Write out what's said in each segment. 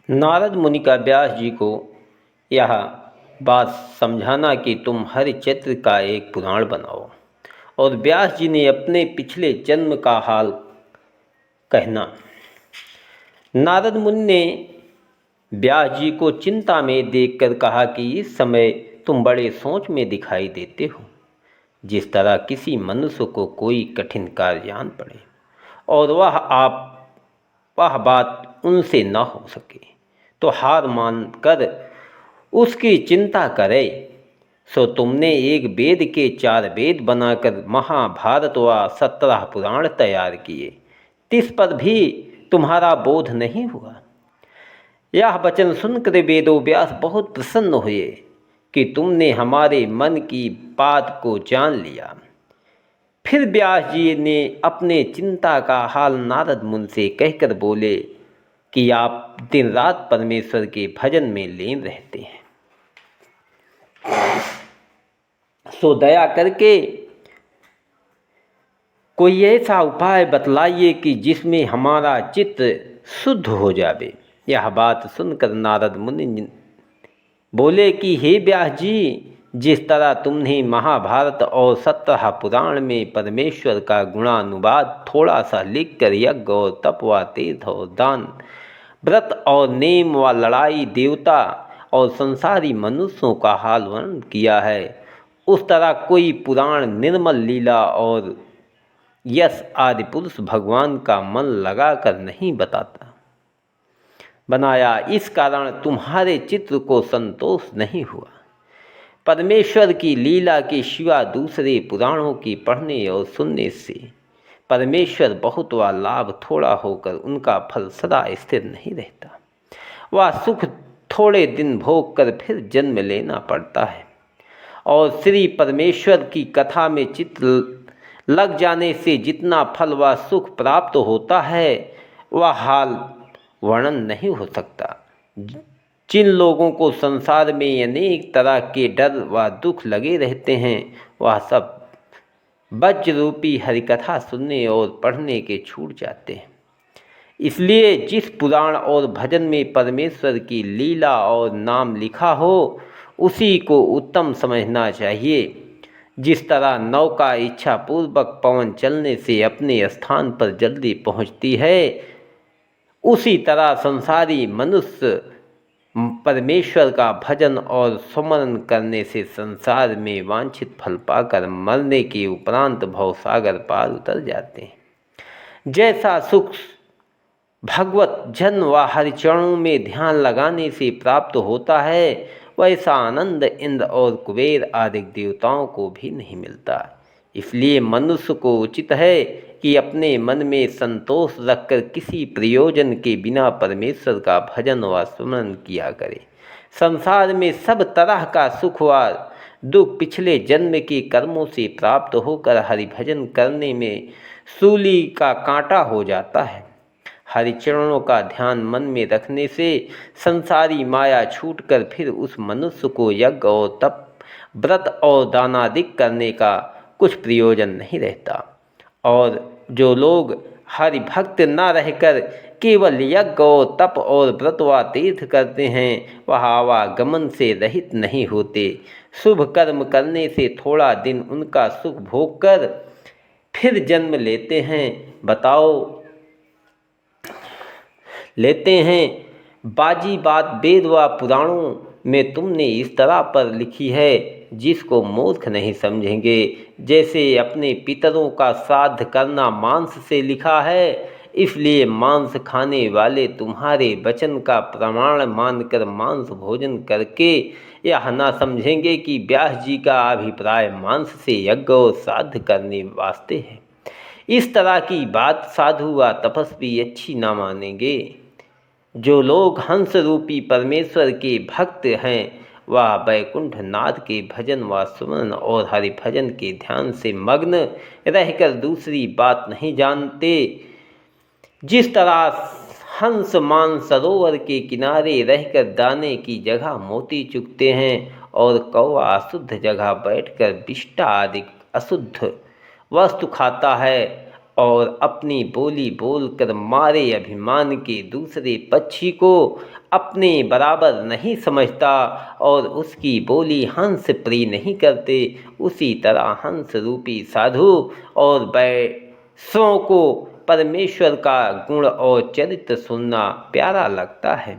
नारद मुनि का व्यास जी को यह बात समझाना कि तुम हरिश्चंद्र का एक पुराण बनाओ और व्यास जी ने अपने पिछले जन्म का हाल कहना। नारद मुनि ने व्यास जी को चिंता में देखकर कहा कि इस समय तुम बड़े सोच में दिखाई देते हो, जिस तरह किसी मनुष्य को कोई कठिन कार्य आन पड़े और वह बात उनसे न हो सके तो हार मान कर उसकी चिंता करे। सो तुमने एक वेद के 4 वेद बनाकर महाभारत व 17 पुराण तैयार किए, तिस पर भी तुम्हारा बोध नहीं हुआ। यह वचन सुनकर वेदो व्यास बहुत प्रसन्न हुए कि तुमने हमारे मन की बात को जान लिया। फिर व्यास जी ने अपने चिंता का हाल नारद मुनि से कहकर बोले कि आप दिन रात परमेश्वर के भजन में लीन रहते हैं, सो दया करके कोई ऐसा उपाय बतलाइए कि जिसमें हमारा चित्त शुद्ध हो जावे। यह बात सुनकर नारद मुनि बोले कि हे व्यास जी, जिस तरह तुमने महाभारत और 17 पुराण में परमेश्वर का गुणानुवाद थोड़ा सा लिखकर यज्ञ और तप व तीर्थ और दान, व्रत और नेम व लड़ाई, देवता और संसारी मनुष्यों का हाल वर्णन किया है, उस तरह कोई पुराण निर्मल लीला और यश आदि पुरुष भगवान का मन लगाकर नहीं बनाया। इस कारण तुम्हारे चित्र को संतोष नहीं हुआ। परमेश्वर की लीला के सिवा दूसरे पुराणों की पढ़ने और सुनने से परमेश्वर बहुत व लाभ थोड़ा होकर उनका फल सदा स्थिर नहीं रहता। वह सुख थोड़े दिन भोग कर फिर जन्म लेना पड़ता है और श्री परमेश्वर की कथा में चित्त लग जाने से जितना फल व सुख प्राप्त होता है वह हाल वर्णन नहीं हो सकता। जिन लोगों को संसार में अनेक तरह के डर व दुख लगे रहते हैं, वह सब वज्र रूपी हरिकथा सुनने और पढ़ने के छूट जाते हैं। इसलिए जिस पुराण और भजन में परमेश्वर की लीला और नाम लिखा हो उसी को उत्तम समझना चाहिए। जिस तरह नौका इच्छा पूर्वक पवन चलने से अपने स्थान पर जल्दी पहुंचती है, उसी तरह संसारी मनुष्य परमेश्वर का भजन और स्मरण करने से संसार में वांछित फल पाकर मरने के उपरांत भवसागर पार उतर जाते हैं। जैसा सुख भगवत जन व हरिचरणों में ध्यान लगाने से प्राप्त होता है, वैसा आनंद इंद्र और कुबेर आदि देवताओं को भी नहीं मिलता। इसलिए मनुष्य को उचित है कि अपने मन में संतोष रखकर किसी प्रयोजन के बिना परमेश्वर का भजन व स्मरण किया करे। संसार में सब तरह का सुख व दुख पिछले जन्म के कर्मों से प्राप्त होकर हरिभजन करने में सूली का कांटा हो जाता है। हरिचरणों का ध्यान मन में रखने से संसारी माया छूटकर फिर उस मनुष्य को यज्ञ और तप, व्रत और दानादिक करने का कुछ प्रयोजन नहीं रहता। और जो लोग हरि भक्त न रहकर केवल यज्ञ और तप और व्रत व तीर्थ करते हैं, वह आवागमन से रहित नहीं होते। शुभ कर्म करने से थोड़ा दिन उनका सुख भोग कर फिर जन्म लेते हैं। बाजी बात वेद व पुराणों में तुमने इस तरह पर लिखी है जिसको मूर्ख नहीं समझेंगे। जैसे अपने पितरों का श्राद्ध करना मांस से लिखा है, इसलिए मांस खाने वाले तुम्हारे वचन का प्रमाण मानकर मांस भोजन करके यह ना समझेंगे कि व्यास जी का अभिप्राय मांस से यज्ञ और श्राद्ध करने वास्ते है। इस तरह की बात साधु व तपस्वी अच्छी ना मानेंगे। जो लोग हंस रूपी परमेश्वर के भक्त हैं, वह वैकुंठ नाथ के भजन व सुमन और हरिभजन के ध्यान से मग्न रहकर दूसरी बात नहीं जानते। जिस तरह हंस मान सरोवर के किनारे रहकर दाने की जगह मोती चुगते हैं और कौवा अशुद्ध जगह बैठकर बिष्टा आदि अशुद्ध वस्तु खाता है और अपनी बोली बोलकर मारे अभिमान के दूसरे पक्षी को अपने बराबर नहीं समझता और उसकी बोली हंस प्रिय नहीं करते, उसी तरह हंस रूपी साधु और वैष्णव को परमेश्वर का गुण और चरित्र सुनना प्यारा लगता है।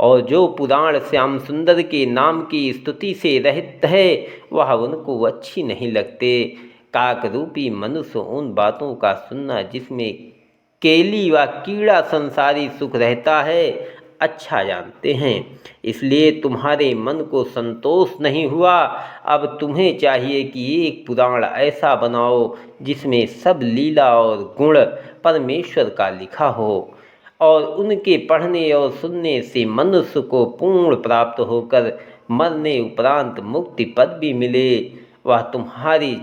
और जो पुराण श्याम सुंदर के नाम की स्तुति से रहित है वह उनको अच्छी नहीं लगते। काक रूपी मनुष्य उन बातों का सुनना जिसमें केली व कीड़ा संसारी सुख रहता है अच्छा जानते हैं। इसलिए तुम्हारे मन को संतोष नहीं हुआ। अब तुम्हें चाहिए कि एक पुराण ऐसा बनाओ जिसमें सब लीला और गुण परमेश्वर का लिखा हो और उनके पढ़ने और सुनने से मनुष्य को पूर्ण प्राप्त होकर मरने उपरांत मुक्ति पद भी मिले। वह तुम्हारी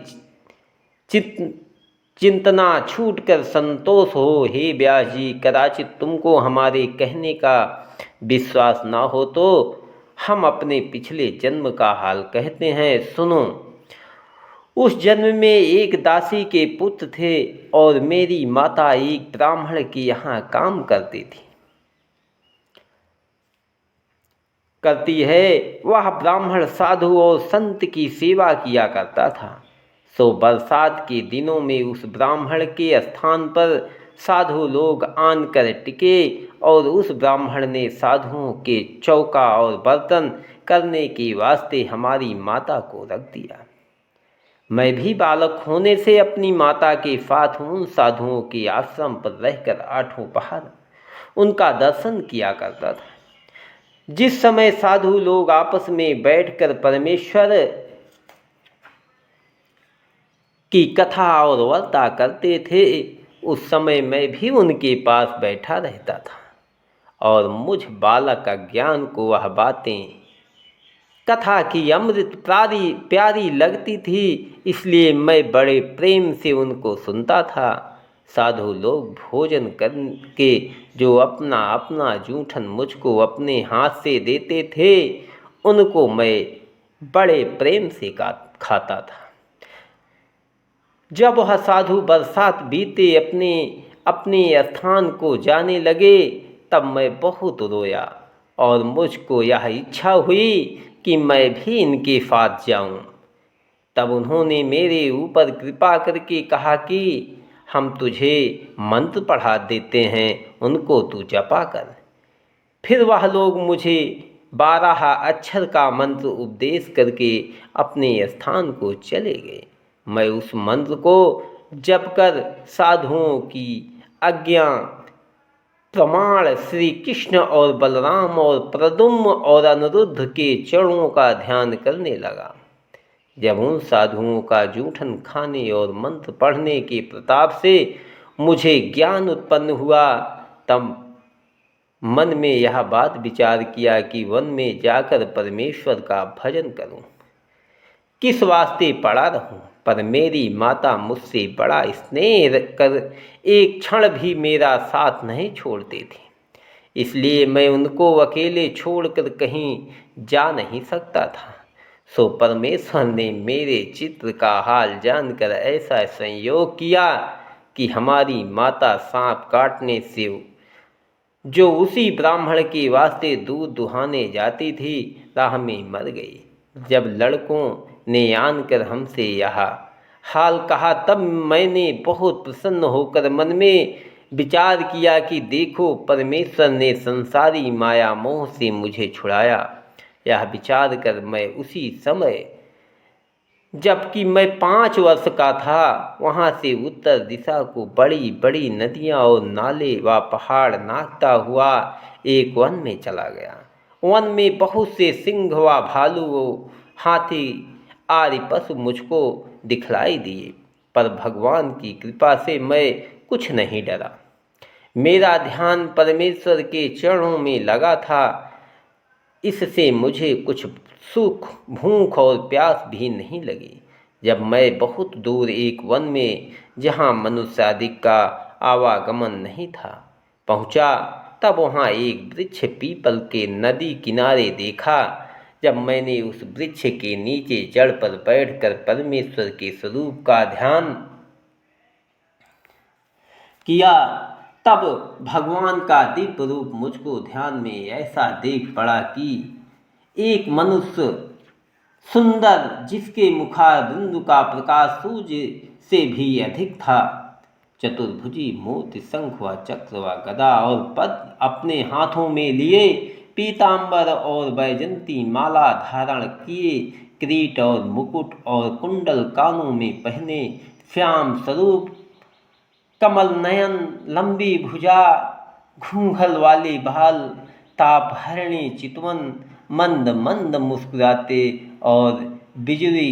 चिंतना छूटकर संतोष हो। हे व्यास जी, कदाचित तुमको हमारे कहने का विश्वास ना हो तो हम अपने पिछले जन्म का हाल कहते हैं, सुनो। उस जन्म में एक दासी के पुत्र थे और मेरी माता एक ब्राह्मण के यहाँ काम करती है। वह ब्राह्मण साधु और संत की सेवा किया करता था। सो बरसात के दिनों में उस ब्राह्मण के स्थान पर साधु लोग आन कर टिके और उस ब्राह्मण ने साधुओं के चौका और बर्तन करने के वास्ते हमारी माता को रख दिया। मैं भी बालक होने से अपनी माता के साथ उन साधुओं के आश्रम पर रहकर आठों पहर उनका दर्शन किया करता था। जिस समय साधु लोग आपस में बैठकर परमेश्वर की कथा और वार्ता करते थे उस समय मैं भी उनके पास बैठा रहता था और मुझ बालक अज्ञान को वह बातें कथा की अमृत प्यारी लगती थी, इसलिए मैं बड़े प्रेम से उनको सुनता था। साधु लोग भोजन करके जो अपना अपना जूठन मुझको अपने हाथ से देते थे उनको मैं बड़े प्रेम से खाता था। जब वह साधु बरसात बीते अपने अपने स्थान को जाने लगे तब मैं बहुत रोया और मुझको यह इच्छा हुई कि मैं भी इनके साथ जाऊं। तब उन्होंने मेरे ऊपर कृपा करके कहा कि हम तुझे मंत्र पढ़ा देते हैं, उनको तू जपा कर। फिर वह लोग मुझे 12 अक्षर का मंत्र उपदेश करके अपने स्थान को चले गए। मैं उस मंत्र को जप कर साधुओं की आज्ञा प्रमाण श्री कृष्ण और बलराम और प्रद्युम्न और अनिरुद्ध के चरणों का ध्यान करने लगा। जब उन साधुओं का जूठन खाने और मंत्र पढ़ने के प्रताप से मुझे ज्ञान उत्पन्न हुआ तब मन में यह बात विचार किया कि वन में जाकर परमेश्वर का भजन करूं, किस वास्ते पड़ा रहूं। पर मेरी माता मुझसे बड़ा स्नेह कर एक क्षण भी मेरा साथ नहीं छोड़ती थी, इसलिए मैं उनको अकेले छोड़कर कहीं जा नहीं सकता था। सो परमेश्वर ने मेरे चित्र का हाल जानकर ऐसा संयोग किया कि हमारी माता सांप काटने से जो उसी ब्राह्मण के वास्ते दूध दुहाने जाती थी राह में मर गई। जब लड़कों ने आनकर हमसे यह हाल कहा तब मैंने बहुत प्रसन्न होकर मन में विचार किया कि देखो परमेश्वर ने संसारी माया मोह से मुझे छुड़ाया। यह विचार कर मैं उसी समय जबकि मैं 5 वर्ष का था वहाँ से उत्तर दिशा को बड़ी बड़ी नदियाँ और नाले व पहाड़ नाचता हुआ एक वन में चला गया। वन में बहुत से सिंह व भालू व हाथी आदि पशु मुझको दिखलाई दिए, पर भगवान की कृपा से मैं कुछ नहीं डरा। मेरा ध्यान परमेश्वर के चरणों में लगा था, इससे मुझे कुछ सुख भूख और प्यास भी नहीं लगी। जब मैं बहुत दूर एक वन में जहाँ मनुष्य आदि का आवागमन नहीं था पहुँचा तब वहाँ एक वृक्ष पीपल के नदी किनारे देखा। जब मैंने उस वृक्ष के नीचे जड़ पर बैठकर परमेश्वर के स्वरूप का ध्यान किया तब भगवान का दिव्य रूप मुझको ध्यान में ऐसा देख पड़ा कि एक मनुष्य सुंदर, जिसके मुखारबिंदु का प्रकाश सूर्य से भी अधिक था, चतुर्भुजी, मोती, शंख व चक्र व गदा और पद्म अपने हाथों में लिए, पीतांबर और वैजंती माला धारण किए, किरीट और मुकुट और कुंडल कानों में पहने, श्याम स्वरूप, कमल नयन, लंबी भुजा, घूंघल वाले बाल, तापहरणि चितवन, मंद मंद मुस्कुराते और बिजुली